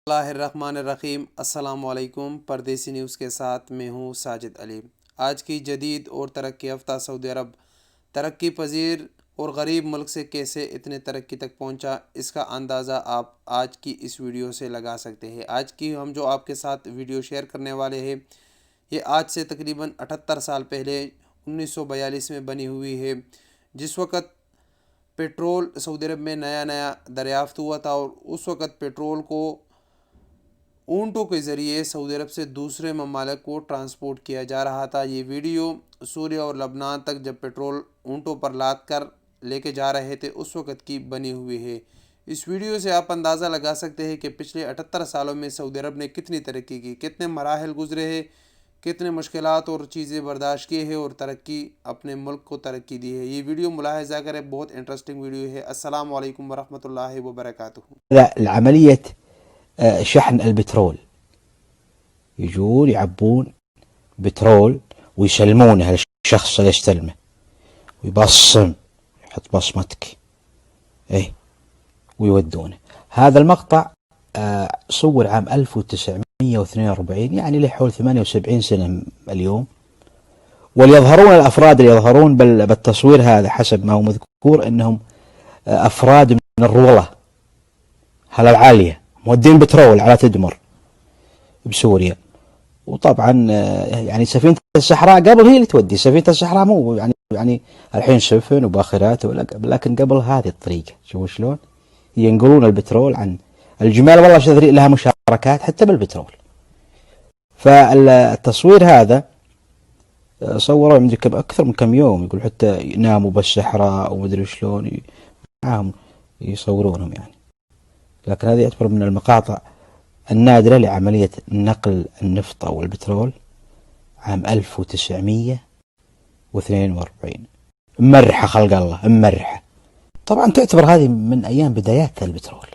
बिस्मिल्लाहिर्रहमानिर्रहीम। अस्सलाम वालेकुम। परदेसी न्यूज़ के साथ मैं हूँ साजिद अली। आज की जदीद और तरक्की याफ्ता सऊदी अरब तरक्की पजीर और गरीब मुल्क से कैसे इतने तरक्की तक पहुँचा, इसका अंदाज़ा आप आज की इस वीडियो से लगा सकते हैं। आज की हम जो आपके साथ वीडियो शेयर करने वाले हैं, ये आज से तकरीबन 78 साल पहले 1942 में बनी हुई है, जिस वक़्त पेट्रोल सऊदी अरब में नया नया दरियाफ़्त हुआ था और उस वक़्त पेट्रोल को ऊँटों के ज़रिए सऊदी अरब से दूसरे ममालिक को ट्रांसपोर्ट किया जा रहा था। ये वीडियो सूरिया और लबनान तक जब पेट्रोल ऊँटों पर लाद कर लेके जा रहे थे उस वक़्त की बनी हुई है। इस वीडियो से आप अंदाज़ा लगा सकते हैं कि पिछले 78 सालों में सऊदी अरब ने कितनी तरक्की की, कितने मराहल गुज़रे हैं, कितने मुश्किलात और चीज़ें बर्दाश्त की है और तरक्की अपने मुल्क को तरक्की दी है। ये वीडियो मुलाहिज़ा करें, बहुत इंटरेस्टिंग वीडियो है। अस्सलाम वालेकुम वरहमतुल्लाहि वबरकातुहू। شحن البترول، يجون يعبون بترول ويسلمونه للشخص اللي يستلمه ويبصم، يحط بصمتك ايه ويودونه. هذا المقطع صور عام 1942، يعني له حول 78 سنة اليوم. وليظهرون الأفراد اللي يظهرون بالتصوير هذا حسب ما هو مذكور أنهم أفراد من الرولة هلا العالية، مودين بترول على تدمر بسوريا. وطبعا يعني سفينة الصحراء قبل هي اللي تودي، سفينة الصحراء مو يعني الحين سفن وباخرات، لكن قبل هذه الطريقة. شوفوا شلون ينقلون البترول عن الجمال، والله شذري لها مشاركات حتى بالبترول. فالتصوير هذا صوروا من أكثر من كم يوم، يقول حتى يناموا بالصحراء ومدري شلون معاهم يصورونهم يعني. لكن هذه يعتبر من المقاطع النادرة لعملية نقل النفط أو البترول عام 1942. مرحة خلق الله، مرحة. طبعا تعتبر هذه من أيام بدايات البترول.